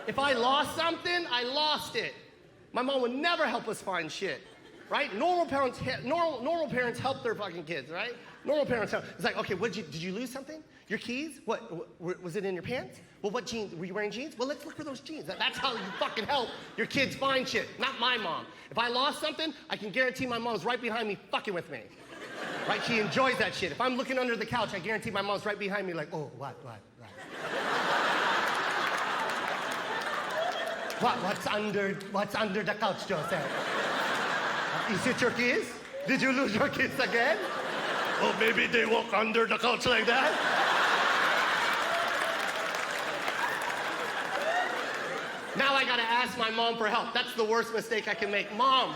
If I lost something, I lost it. My mom would never help us find shit, right? Normal parents help their fucking kids, right? Normal parents help. It's like, okay, did you lose something? Your keys? What, was it in your pants? Well, what jeans? Were you wearing jeans? Well, let's look for those jeans. That's how you fucking help your kids find shit, not my mom. If I lost something, I can guarantee my mom's right behind me fucking with me. Right? She enjoys that shit. If I'm looking under the couch, I guarantee my mom's right behind me like, oh, what? What's under the couch, Joseph? Is it your keys? Did you lose your keys again? Oh, maybe they walk under the couch like that? Now I gotta ask my mom for help. That's the worst mistake I can make. Mom,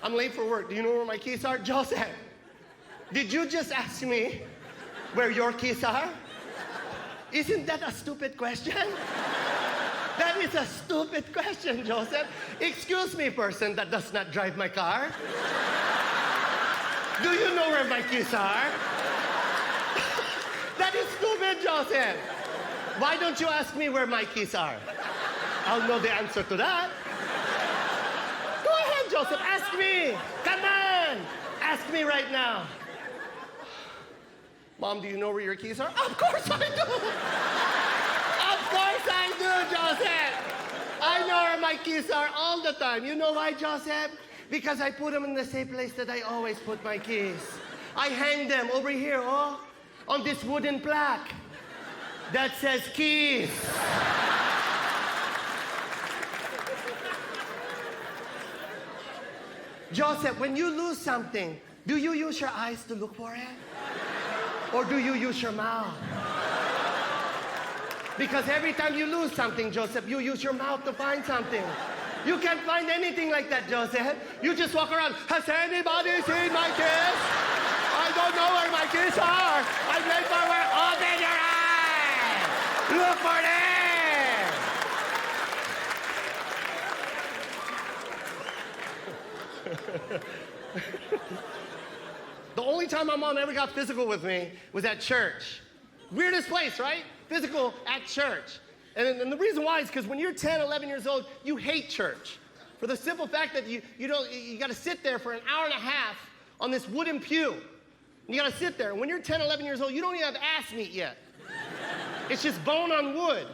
I'm late for work. Do you know where my keys are? Joseph, did you just ask me where your keys are? Isn't that a stupid question? That is a stupid question, Joseph. Excuse me, person that does not drive my car. Do you know where my keys are? That is stupid, Joseph. Why don't you ask me where my keys are? I'll know the answer to that. Go ahead, Joseph, ask me. Come on, ask me right now. Mom, do you know where your keys are? Of course I do. Of course I do, Joseph. I know where my keys are all the time. You know why, Joseph? Because I put them in the same place that I always put my keys. I hang them over here, on this wooden plaque that says keys. Joseph, when you lose something, do you use your eyes to look for it? Or do you use your mouth? Because every time you lose something, Joseph, you use your mouth to find something. You can't find anything like that, Joseph. You just walk around. Has anybody seen my keys? I don't know where my keys are. I'm late for work. Open your eyes. Look for them. The only time my mom ever got physical with me was at church. Weirdest place, right? Physical at church. And the reason why is because when you're 10, 11 years old, you hate church. For the simple fact that you got to sit there for an hour and a half on this wooden pew. You got to sit there. And when you're 10, 11 years old, you don't even have ass meat yet. It's just bone on wood.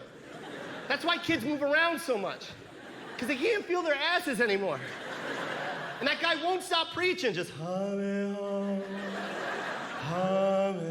That's why kids move around so much. Because they can't feel their asses anymore. And that guy won't stop preaching, just hame, hame, hame,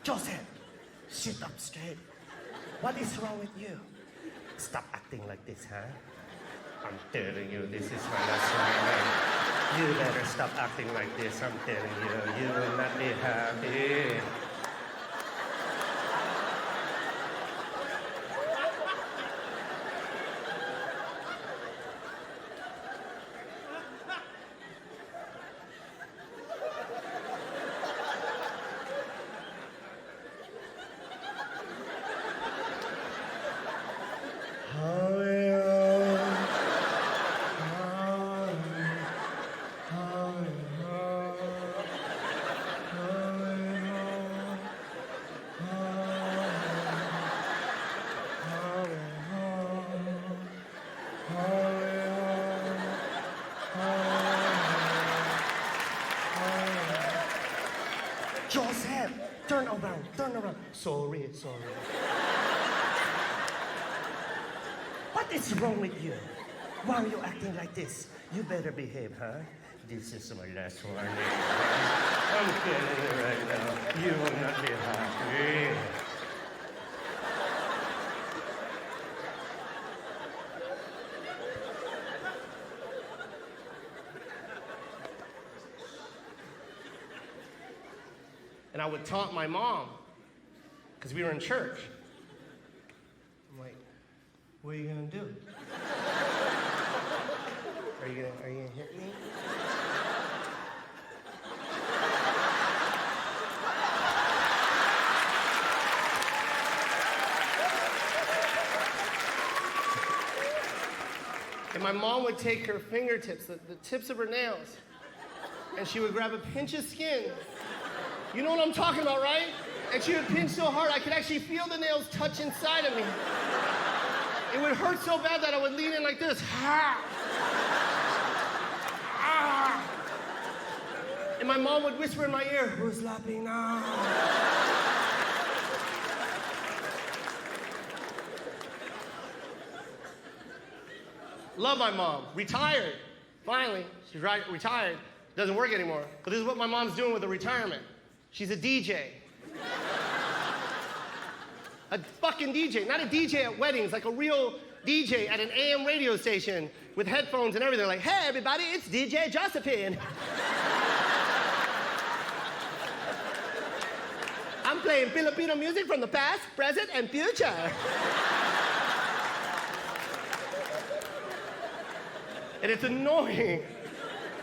Joseph, sit up straight. What is wrong with you? Stop acting like this, huh? I'm telling you, this is my last warning. You better stop acting like this, I'm telling you. You will not be happy. Joseph, turn around. Sorry. What is wrong with you? Why are you acting like this? You better behave, huh? This is my last warning. I'm telling you right now, you will not be happy. And I would taunt my mom, because we were in church. I'm like, what are you gonna do? Are you gonna hit me? And my mom would take her fingertips, the tips of her nails, and she would grab a pinch of skin. You know what I'm talking about, right? And she would pinch so hard, I could actually feel the nails touch inside of me. It would hurt so bad that I would lean in like this. And my mom would whisper in my ear, "Who's laughing now?" Love my mom. Retired. Finally, she's retired. Doesn't work anymore. But this is what my mom's doing with her retirement. She's a DJ. A fucking DJ. Not a DJ at weddings, like a real DJ at an AM radio station with headphones and everything. Like, "Hey, everybody, it's DJ Josephine. I'm playing Filipino music from the past, present, and future." And it's annoying,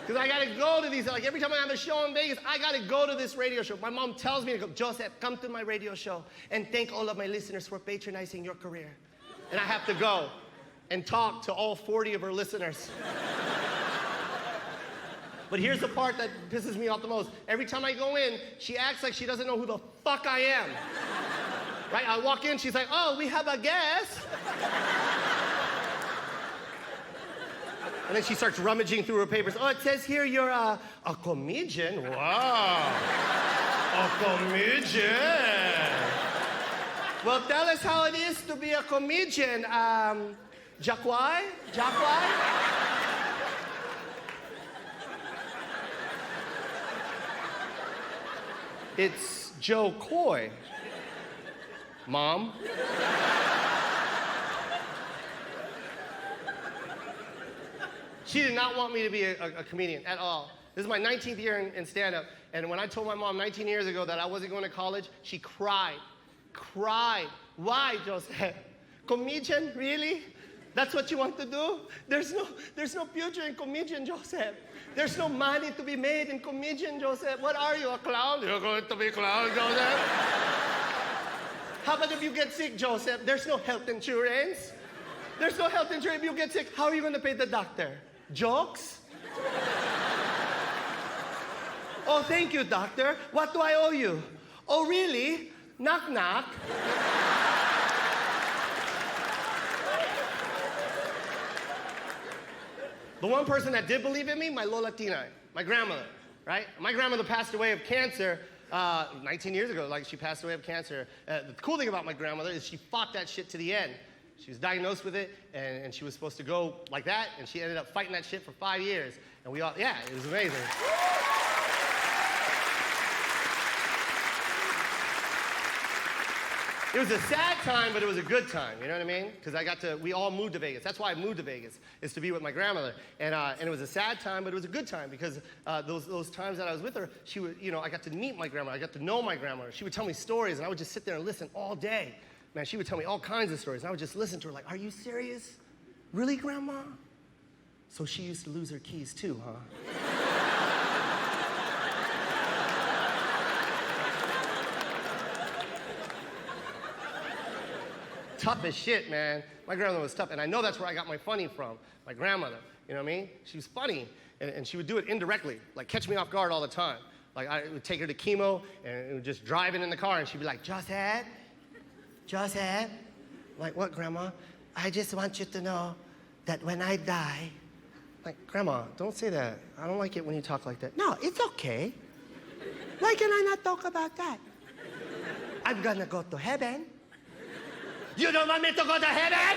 because I gotta go to these, like every time I have a show in Vegas, I gotta go to this radio show. My mom tells me to go, "Joseph, come to my radio show and thank all of my listeners for patronizing your career." And I have to go and talk to all 40 of her listeners. But here's the part that pisses me off the most. Every time I go in, she acts like she doesn't know who the fuck I am. Right? I walk in, she's like, "Oh, we have a guest." And then she starts rummaging through her papers. "Oh, it says here you're a comedian." Wow. A comedian. Well, tell us how it is to be a comedian. Jacquai? It's Joe Koy. Mom. She did not want me to be a comedian at all. This is my 19th year in stand-up, and when I told my mom 19 years ago that I wasn't going to college, she cried. "Why, Joseph? Comedian, really? That's what you want to do? There's no future in comedian, Joseph. There's no money to be made in comedian, Joseph. What are you, a clown? You're going to be a clown, Joseph? How about if you get sick, Joseph? There's no health insurance. There's no health insurance. If you get sick, how are you going to pay the doctor? Jokes? Oh, thank you, doctor. What do I owe you? Oh, really? Knock, knock. The one person that did believe in me, my Lola Tinay, my grandmother, right? My grandmother passed away of cancer 19 years ago. Like, she passed away of cancer. The cool thing about my grandmother is she fought that shit to the end. She was diagnosed with it, and she was supposed to go like that, and she ended up fighting that shit for 5 years. And we all, yeah, it was amazing. It was a sad time, but it was a good time, you know what I mean? Because we all moved to Vegas. That's why I moved to Vegas, is to be with my grandmother. And it was a sad time, but it was a good time, because those times that I was with her, she would, I got to meet my grandmother. I got to know my grandmother. She would tell me stories, and I would just sit there and listen all day. Man, she would tell me all kinds of stories, and I would just listen to her like, "Are you serious? Really, Grandma?" So she used to lose her keys too, huh? Tough as shit, man. My grandmother was tough, and I know that's where I got my funny from, my grandmother. You know what I mean? She was funny, and she would do it indirectly, like catch me off guard all the time. Like, I would take her to chemo, and would just driving in the car, and she'd be like, Joseph? Like, "What, Grandma?" "I just want you to know that when I die..." Like, "Grandma, don't say that. I don't like it when you talk like that." "No, it's okay. Why can I not talk about that? I'm gonna go to heaven." "You don't want me to go to heaven?"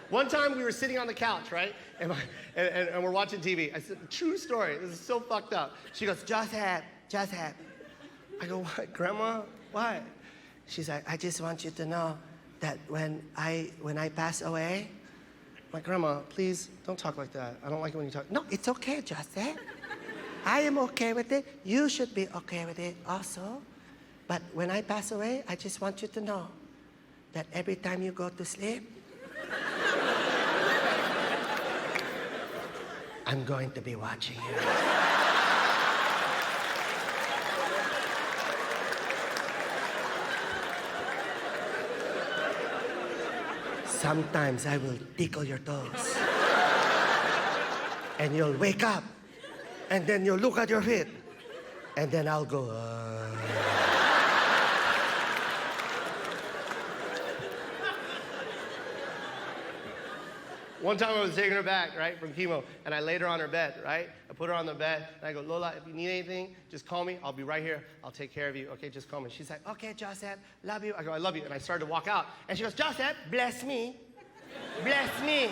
One time we were sitting on the couch, right? And we're watching TV. I said, true story, this is so fucked up. She goes, Joseph. I go, "What, Grandma? Why?" She's like, "I just want you to know that when I pass away..." I'm like, "Grandma, please don't talk like that. I don't like it when you talk." "No, it's okay, Joseph. I am okay with it. You should be okay with it also. But when I pass away, I just want you to know that every time you go to sleep, I'm going to be watching you." Sometimes I will tickle your toes. And you'll wake up. And then you'll look at your feet. And then I'll go, One time I was taking her back, right, from chemo, and I laid her on her bed, right? I put her on the bed, and I go, Lola, if you need anything, just call me. I'll be right here. I'll take care of you. Okay, just call me. She's like, okay, Joseph, love you. I go, I love you. And I started to walk out. And she goes, Joseph, bless me. Bless me.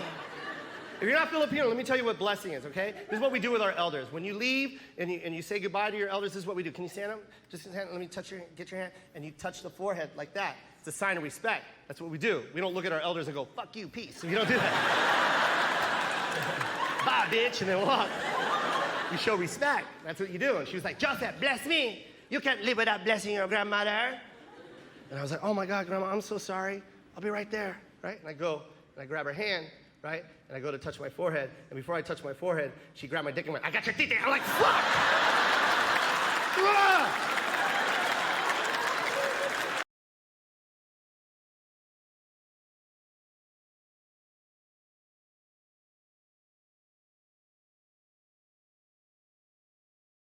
If you're not Filipino, let me tell you what blessing is, okay? This is what we do with our elders. When you leave and you say goodbye to your elders, this is what we do. Can you stand up? Just stand, let me get your hand, and you touch the forehead like that. It's a sign of respect. That's what we do. We don't look at our elders and go, fuck you, peace. We don't do that. Bye, bitch, and then walk. You show respect. That's what you do. And she was like, Joseph, bless me. You can't live without blessing your grandmother. And I was like, oh my God, Grandma, I'm so sorry. I'll be right there, right? And I go, and I grab her hand, right? And I go to touch my forehead. And before I touch my forehead, she grabbed my dick and went, I got your tite. I'm like, fuck!